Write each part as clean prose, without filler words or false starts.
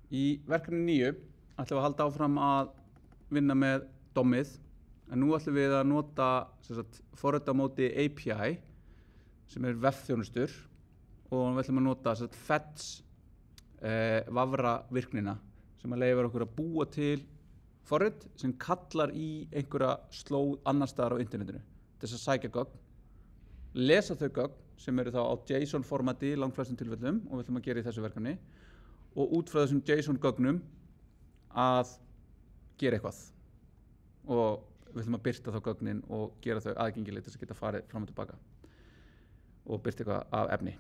Í verkefni 9 ætlum við að halda áfram að vinna með DOM-ið, en nú ætlum við að nota forritamóti API sem vefþjónustur, og við ætlum að nota fetch vafra virknina sem að leyfa okkur að búa til forrit sem kallar í einhverja slóð annar staðar á internetinu til þess að sækja gögn, lesa þau gögn sem eru þá á JSON formati í langflestum tilfellum, og við ætlum að gera í þessu verkefni, og út frá þessum JSON gögnum að gera eitthvað, og við ætlum að birta þá gögnin og gera þau aðgengileg til þess að geta farið fram og tilbaka og birta eitthvað af efni.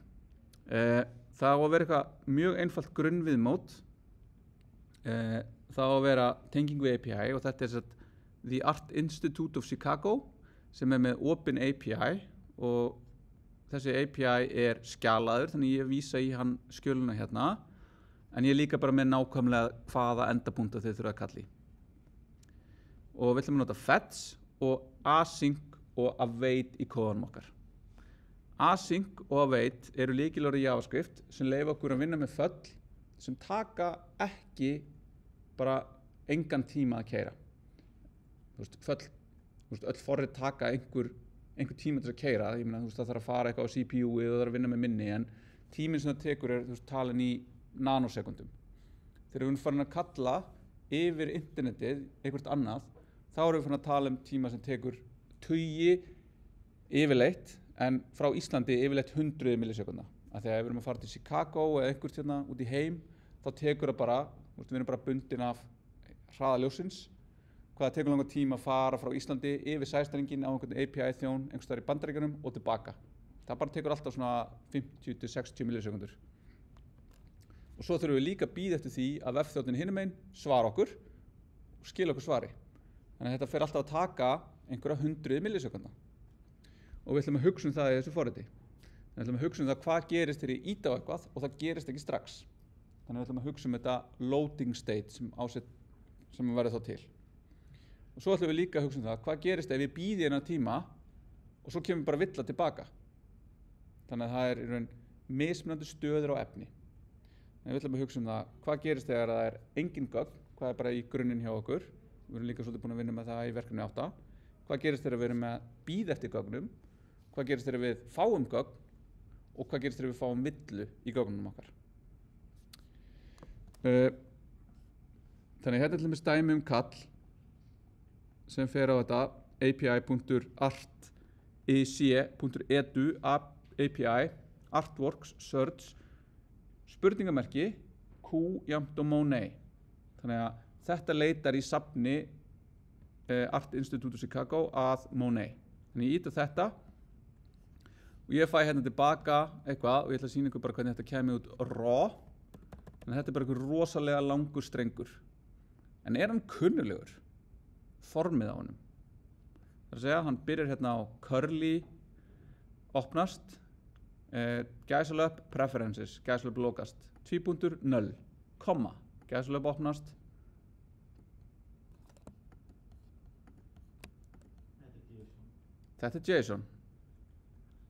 Það á að vera eitthvað mjög einfalt grunnviðmót. Það á að vera tenging við API, og þetta The Art Institute of Chicago sem með opin API, og þessi API skjalaður, þannig ég vísa í hann skjöluna hérna, en ég líka bara með nákvæmlega hvaða endapunkta þið þurfa að kalla í. Og við ætlum að nota fetch og async og await í kóðanum okkar. Async og await eru lykilorð í JavaScript sem leyfa okkur að vinna með föll sem taka ekki bara engan tíma að keyra. Öll forrit taka einhver tíma til að keyra. Ég meina, það þarf að fara eitthvað á CPU-ið og það þarf að vinna með minni, en tíminn sem það tekur talin í nanosekundum. Þegar við erum farin að kalla yfir internetið eitthvað annað, þá erum við farin að tala tíma sem tekur tugi yfirleitt, en frá Íslandi yfirleitt 100 millisekunda. Af því að ef við erum að fara til Chicago eða einhvert hérna út í heim, þá tekur það bara, við erum bara bundin af hraða ljóssins, hvað það tekur langa tíma að fara frá Íslandi yfir sæstrenginn á einhvern API-þjón einhvers staðar í Bandaríkjunum og tilbaka. Það bara tekur alltaf svona 50-60 millisekundur. Og svo þurfum við líka að bíða eftir því að vefþjónninn hinum megin svara okkur og skila okkur svari. Þannig að þetta fer alltaf að taka einhverja 100 millisekunda. Og við ætlum að hugsa það í þessu forriti. Við ætlum að hugsa það hvað gerist þegar ég ýta á eitthvað og það gerist ekki strax. Þannig að við ætlum að hugsa þetta loading state sem verður þá til. Og svo ætlum við líka að hugsa það hvað gerist ef ég býði hérna tíma og svo kemur bara villa tilbaka. Þannig að það í raun mismunandi stöður á efni. En við ætlum að hugsa það hvað gerist þegar það engin gögn, hvað bara í grunninn hjá okkur. Við erum líka svolítið búin að vinna með það í verkefni 8. Hvað gerist þegar við erum að bíða eftir gögnum, hvað gerist þegar við fáum gögn og hvað gerist þegar við fáum villu í gögnunum okkar. Þannig þetta er til dæmis dæmi kall sem fer á þetta api.art.ec.edu API artworks search spurningamerki Q jafnt og Monet. Þannig að þetta leitar í safni Art Institute of Chicago að Monet. Þannig ég ýta þetta og ég fæ hérna tilbaka eitthvað og ég ætla að sýna ykkur bara hvernig þetta kemur út raw. Þannig að þetta er bara einhver rosalega langur strengur. En hann kunnulegur? Formið á honum. Það er að segja, hann byrjar hérna á curly, opnast, gæsalöp, preferences, gæsalöp lokast, 2.0, komma, gæsalöp opnast. Þetta er JSON.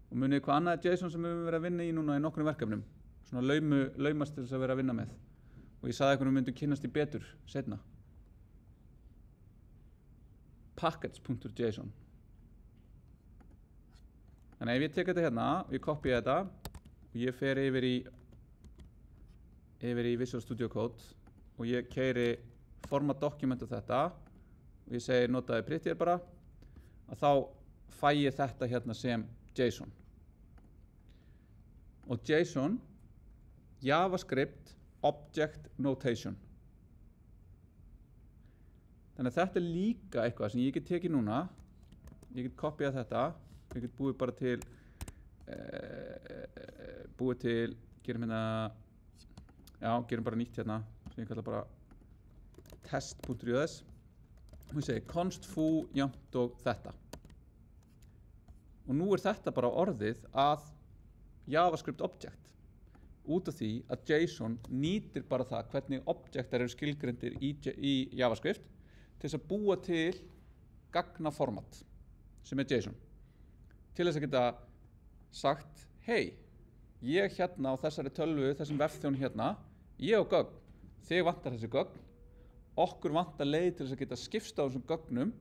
Og munið hvað annað er JSON sem við höfum verið að vinna í núna í nokkrum verkefnum. Svona laumast til þess að vera að vinna með. Og ég sagði að við myndum kynnast í betur seinna. Packets.json. Þannig að ef ég tek þetta hérna og ég kopía þetta og ég fer yfir í Visual Studio Code og ég keyri format document á þetta og ég segi notaði prettier bara, að þá fæ ég þetta hérna sem JSON. Og JSON, JavaScript Object Notation. Þannig að þetta er líka eitthvað sem ég get tekið núna. Ég get kopíað þetta. Ég get búið bara til, gerum bara nýtt hérna, sem ég kalla bara test.js. Og ég segi const foo jafnt og þetta. Og nú er þetta bara orðið að JavaScript object. Út af því að JSON nýtir bara það hvernig objektar eru skilgreindir í JavaScript til þess að búa til gagnaformat sem JSON. Til þess að geta sagt, hey, ég hérna á þessari tölvu, þessum vefþjón hérna, ég á gögn, þig vantar þessi gögn, okkur vantar leið til þess að geta skipst á þessum gögnum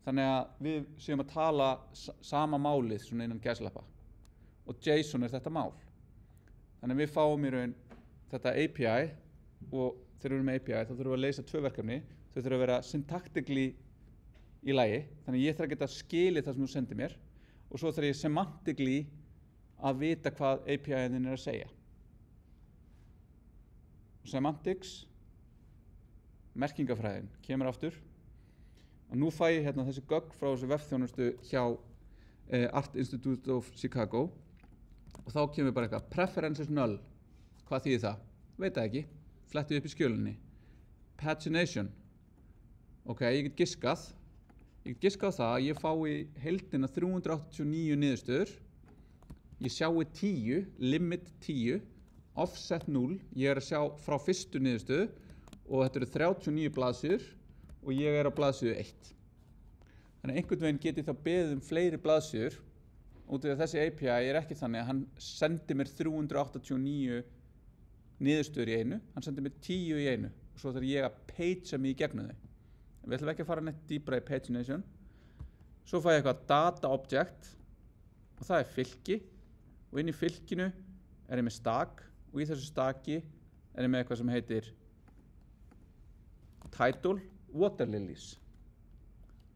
þannig að við séum að tala sama málið svona innan gæslappa og JSON þetta mál. Þannig að við fáum í raun þetta API og þegar við erum með API þá þurfum við að leysa 2 verkefni. Þau þurfum að vera syntactically í lagi, þannig að ég þarf að geta skilið það sem þú sendir mér og svo þarf ég semantically að vita hvað API-in að segja. Semantics, merkingafræðin, kemur aftur og nú fæ ég hérna þessi gögn frá þessu vefþjónustu hjá Art Institute of Chicago og þá kemur bara eitthvað preferences null. Hvað þýðir það? Veit það ekki. Flettið upp í skjölinni. Pagination. Ok, ég get giskað það að ég fái heildina 389 niðurstöður. Ég sjái 10, limit 10, offset 0. Ég að sjá frá fyrstu niðurstöðu og þetta eru 39 blaðsíður og ég á blaðsíðu 1. Þannig að einhvern veginn get ég þá beðið fleiri blaðsíður út af þessi API ekki þannig að hann sendi mér 389 niðurstöður í einu, hann sendi mér 10 í einu og svo þarf ég að pagea mig í gegnum þau. Við ætlum ekki að fara neitt dýpra í pagination. Svo fæ ég eitthvað data object og það fylki og inn í fylkinu ég með stak og í þessu staki ég með eitthvað sem heitir title water lilies.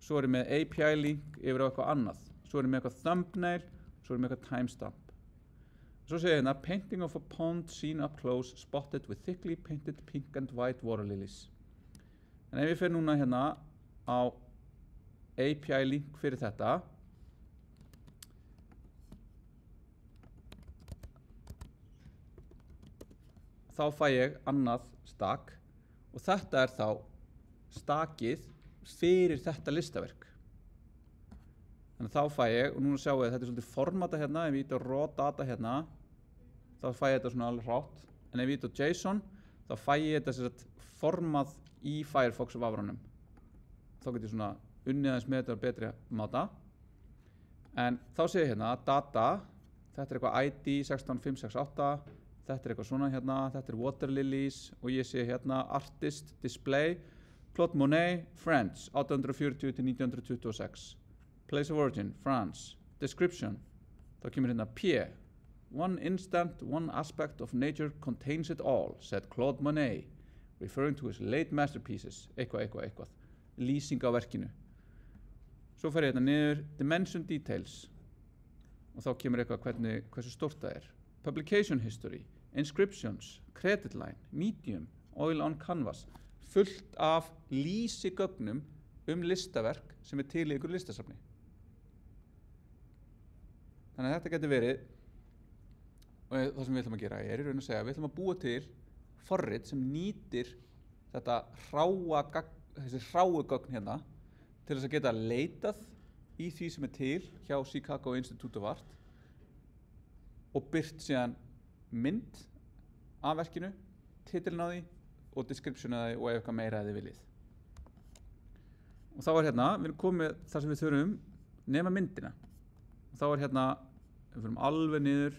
Svo ég með API link yfir á eitthvað annað. Svo ég með eitthvað thumbnail, svo ég með eitthvað timestamp. Svo segir hérna painting of a pond seen up close spotted with thickly painted pink and white water lilies. En ef ég fer núna hérna á API link fyrir þetta þá fæ ég annað stak og þetta þá stakið fyrir þetta listaverk. Þannig að þá fæ ég, og núna sjáum við að þetta svolítið formata hérna, ef ég ít á raw data hérna, þá fæ ég þetta svona alveg hrátt, en ef ég ít á JSON, þá fæ ég þetta sem sagt formað í Firefox vafranum. Þá get ég svona unnið aðeins með þetta á betri máta. En þá sé ég hérna, data, þetta eitthvað ID 16568, þetta eitthvað svona hérna, þetta water lilies, og ég sé hérna artist, display, Claude Monet, France, 1840 til 1926. Place of origin, France. Description. Þá kemur hérna P. One instant, one aspect of nature contains it all, said Claude Monet, referring to his late masterpieces. Eitthvað. Lýsing á verkinu. Svo fer ég hérna niður, dimension details. Og þá kemur eitthvað hversu stórt það er. Publication history, inscriptions, credit line, medium, oil on canvas. Fullt af lýsigögnum listaverk sem til í ykkur listasafni. Þannig að þetta getur verið, og það sem við ætlum að gera í raun að segja, við ætlum að búa til forrit sem nýtir þetta þessi hráu gögn hérna til þess að geta leitað í því sem til hjá Chicago Institute of Art og byrt síðan mynd af verkinu, titilinn á því og description af því og eitthvað meira að þið viljið. Og þá hérna, við erum komið þar sem við þurfum nema myndina. Og þá hérna, við fyrir alveg niður,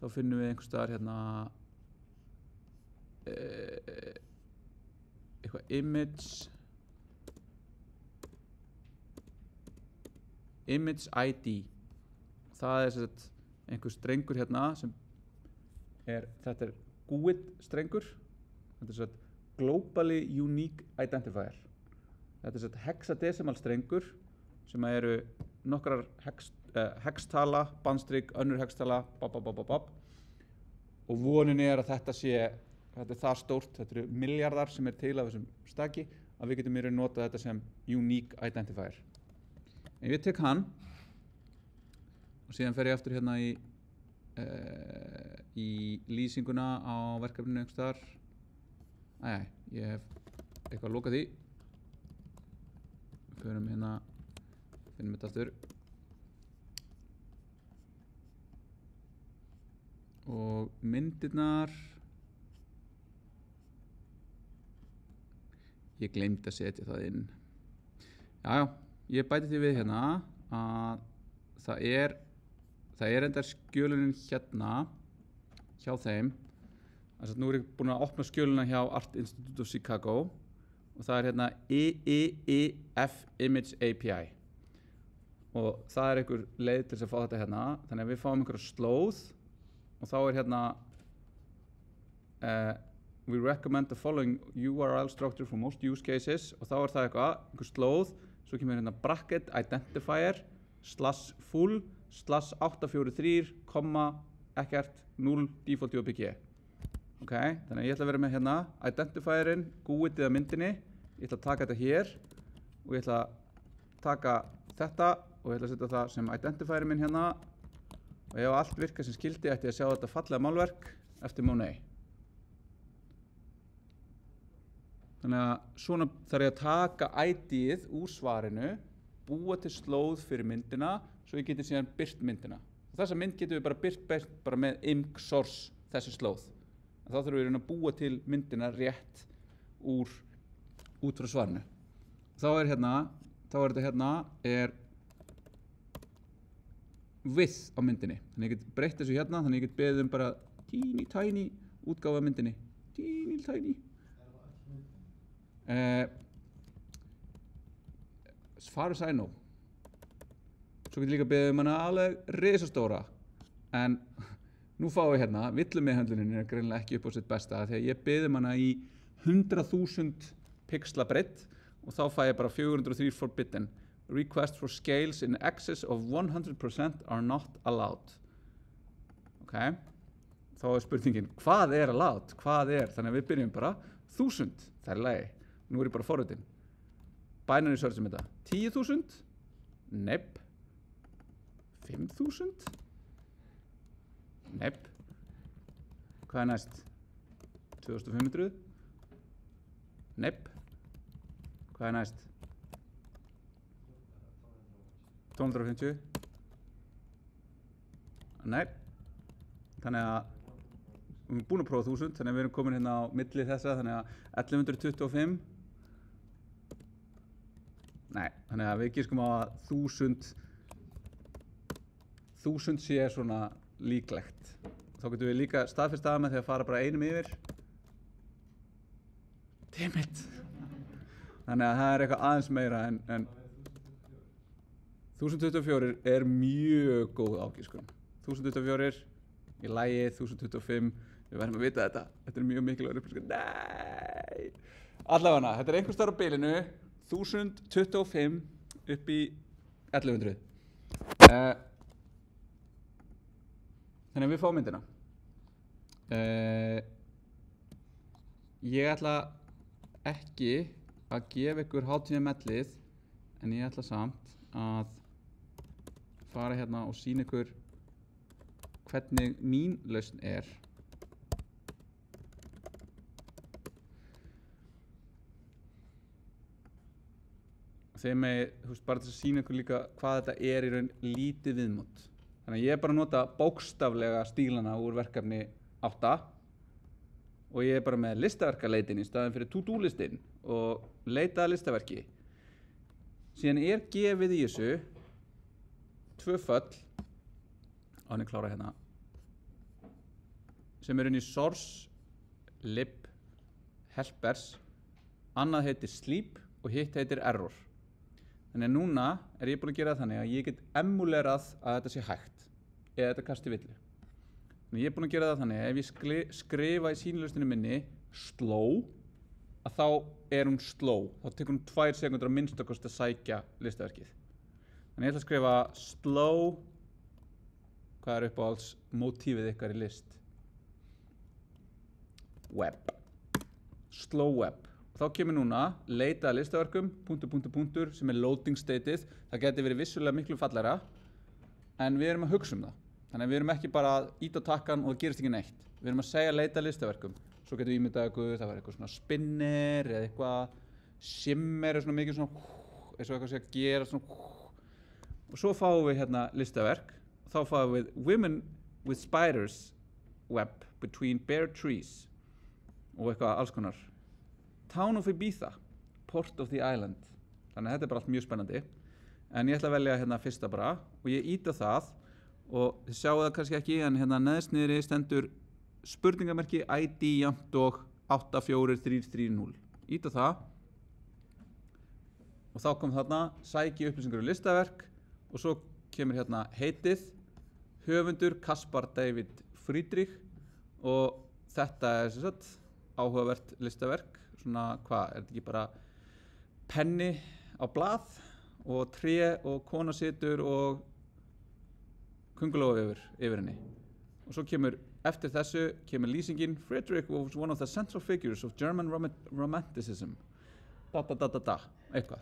þá finnum við einhvers staðar hérna eitthvað image ID. Það sem sagt einhver strengur hérna sem þetta GUID strengur. Þetta sem sagt Globally Unique Identifier. Þetta er hexadecimal strengur sem eru nokkrar hextala, bandstrik, önnur hextala, og vonin að þetta er það stórt, þetta eru miljardar sem til af þessum staki, að við getum notað þetta sem unique identifier. En ég tek hann og síðan fer ég aftur hérna í lýsinguna á verkefninu einhvers staðar. Ég hef eitthvað lokað því. Förum hérna, finnum þetta aftur. Og myndirnar, ég gleymdi að setja það inn. Ég bæti því við hérna að það er enda skjölunin hérna hjá þeim Þannig að nú ég búinn að opna skjöluna hjá Art Institute of Chicago og það hérna EEEF Image API og það einhver leið til þess að fá þetta hérna, þannig að við fáum einhverja slóð og þá hérna we recommend the following URL structure for most use cases og þá það einhver slóð, svo kemur hérna bracket identifier /full /843, ekkert 0 default JPG. Ok, þannig að ég ætla að vera með hérna identifierinn, GUID eða myndinni, ég ætla að taka þetta hér og ég ætla að taka þetta og ég ætla að setja það sem identifierinn minn hérna og ef allt virkar sem skildi ætti ég að sjá þetta fallega málverk eftir Monet. Þannig að svona þarf ég að taka ID-ið úr svarinu, búa til slóð fyrir myndina svo ég geti síðan byrt myndina. Og þessa mynd getum við bara byrt bara með img source þessi slóð. Þá þurfum við að búa til myndina rétt út frá svarinu. Þá þetta hérna width á myndinni. Þannig ég get breytt þessu hérna, þannig ég get beðið bara teeny tiny útgáfa af myndinni. Teeny tiny. As far as I know. Svo get ég líka beðið hana alveg risastóra. En nú fáum við hérna, villumeðhöndlunin greinilega ekki upp á sitt besta þegar ég beðið hana í 100.000 pixla breidd og þá fæ ég bara 403 forbidden. Requests for scales in excess of 100% are not allowed. Ok, þá spurningin, hvað allowed? Hvað Þannig að við byrjum bara 1000, það lagi. Nú ég bara forritin. Binary search þetta. 10.000? Nepp. 5.000? Nepp. Hvað næst? 2500? Nepp. Hvað næst? 1250? Nepp. Þannig að við erum búin að prófa 1000, þannig að við erum komin hérna á milli þessa, þannig að 1125. Nei, þannig að við giskum á að 1000 sé svona líklegt. Þá getum við líka staðfest með því að fara bara einum yfir. Damn it! Þannig að það eitthvað aðeins meira en 1024 mjög góð ágiskun. 1024 í lagi, 1025, við verðum að vita þetta. Þetta mjög mikilvægur upplýsingar. Nei! Allavega, þetta einhvers staðar á bilinu, 1025 upp í 1100. Þannig að við fáum myndina. Ég ætla ekki að gefa ykkur hátíðamellið, en ég ætla samt að fara hérna og sýna ykkur hvernig mín lausn Þegar með, bara til að sýna ykkur líka hvað þetta í raun lítið viðmót. Þannig að ég bara nota bókstaflega stílana úr verkefni 8 og ég bara með listaverkaleitin í staðinn fyrir to-do listin og leita að listaverki. Síðan gefið í þessu 2 föll, á henni klára hérna, sem inn í source, lib, helpers, annað heitir sleep og hitt heitir error. Þannig að núna ég búin að gera þannig að ég get emulerað að þetta sé hægt eða þetta kasti villu. Þannig ég búin að gera það þannig að ef ég skrifa í sýnilausninni minni slow, að þá hún slow. Þá tekur hún 2 sekúndur að minnsta kosti að sækja listaverkið. Þannig ég ætla að skrifa slow, hvað uppáhalds mótívið ykkar í list? Web. Slow web. Þá kemur núna leita að listaverkum, punktur, sem loading stateið. Það geti verið vissulega miklu fallegra, en við erum að hugsa það. Þannig að við erum ekki bara að íta á takkan og það gerist ekki neitt. Við erum að segja leita að listaverkum. Svo getum við ímyndað ykkur, það var eitthvað svona spinner eða eitthvað shimmer, svona mikið svona, eins og eitthvað sé að gera svona. Og svo fáum við hérna listaverk. Þá fáum við women with spiders web between bare trees og eitthvað alls konar. Town of Ibiza, Port of the Island. Þannig að þetta bara allt mjög spennandi. En ég ætla að velja hérna fyrsta bara og ég íta það og þið sjáu það kannski ekki en hérna neðst niðri stendur spurningamerki ID jafnt og 84330. Ít á það og þá kom þarna sæki upplýsingar listaverk og svo kemur hérna heitið, höfundur Kaspar David Friedrich og þetta sem sagt áhugavert listaverk, svona hvað, þetta ekki bara penni á blað og tré og kona situr og könguló yfir henni. Og svo kemur, eftir þessu kemur lýsingin, Friedrich was one of the central figures of German romanticism, eitthvað.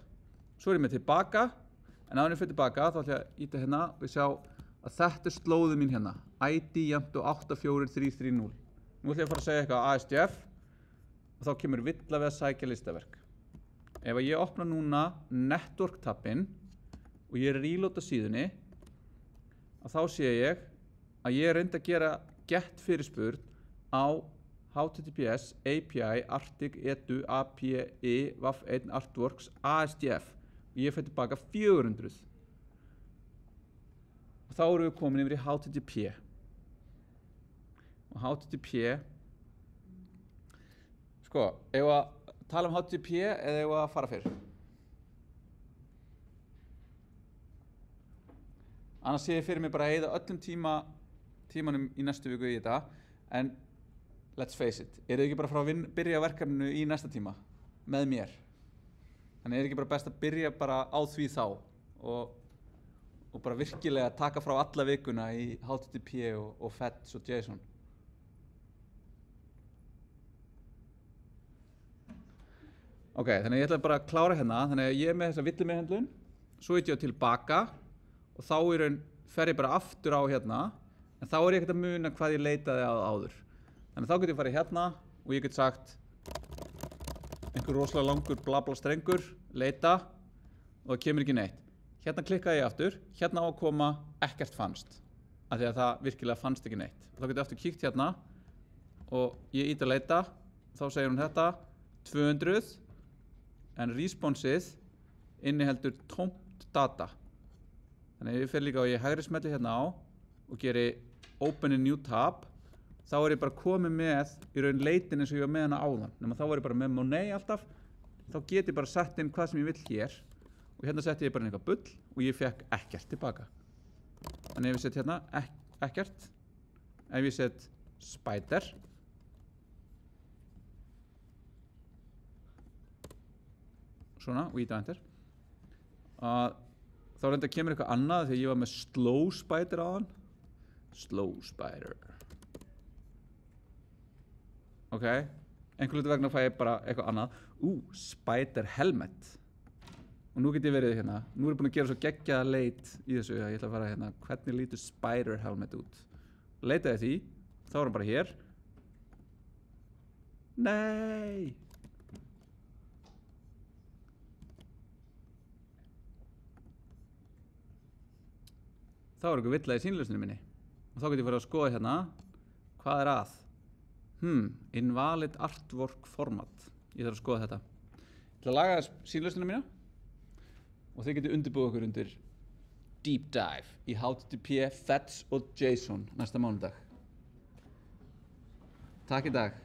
Svo ég með tilbaka, en áður en ég fyrir tilbaka þá ætla ég að íta hérna og ég sjá að þetta slóðu mín hérna, ID jafnt og 84330. Nú ætla ég að fara að segja eitthvað ASDF og þá kemur villa við að sækja listaverk. Ef ég opna núna network tabbinn og ég reloada síðunni, að þá sé ég að ég reyndi að gera get fyrirspurn á https API Arctic edu API WAF1 Artworks ASDF og ég fæ tilbaka 400 og þá erum við komin yfir í HTTP og HTTP sko, ef að tala HTTP eða ef að fara fyrr annars sé ég fyrir mig bara að eyða öllum tímanum í næstu viku í þetta en let's face it, eru þið ekki bara frá að byrja verkefninu í næsta tíma með mér þannig er ekki bara best að byrja bara á því þá og bara virkilega taka frá alla vikuna í HTTP og Feds og JSON ok, þannig ég ætla bara að klára hérna þannig að ég er með þessa villumeðhöndlun svo ít ég á tilbaka og þá í raun fer ég bara aftur á hérna en þá er ég ekkert að muna hvað ég leitaði á áður þannig þá get ég farið hérna og ég get sagt einhver rosalega langur blabla strengur leita og það kemur ekki neitt hérna klikkaði ég aftur hérna á að koma ekkert fannst af því að það virkilega fannst ekki neitt þá get ég aftur kíkt hérna og ég ít að leita þá segir hún þetta 200 en responsið inniheldur tómt data þannig að ég fer líka og ég hægri smelli hérna á og geri open a new tab þá er ég bara komið með í raun leitin eins og ég var með hana áðan nema þá er ég bara með Monet alltaf þá get ég bara sett inn hvað sem ég vill hér og hérna setti ég bara inn eitthvað bull og ég fekk ekkert tilbaka þannig ef ég set hérna ekkert ef ég set spider svona og íta enter þá reynda kemur eitthvað annað þegar ég var með slow spider áðan slow spider ok, einhver hluti vegna fæ ég bara eitthvað annað spider helmet og nú get ég verið hérna nú er ég búin að gera svo geggjaða leit í þessu að ég ætla að fara hérna hvernig lítur spider helmet út leitaði því, þá er hann bara hér nei þá er eitthvað villa í sýnlausninu minni og þá get ég farið að skoða hérna hvað er að invalid artwork format ég þarf að skoða þetta ég ætla að laga sýnlausninu mína og þið getur undirbúið okkur undir deep dive í HTTP, Feds og JSON næsta mánudag Takk í dag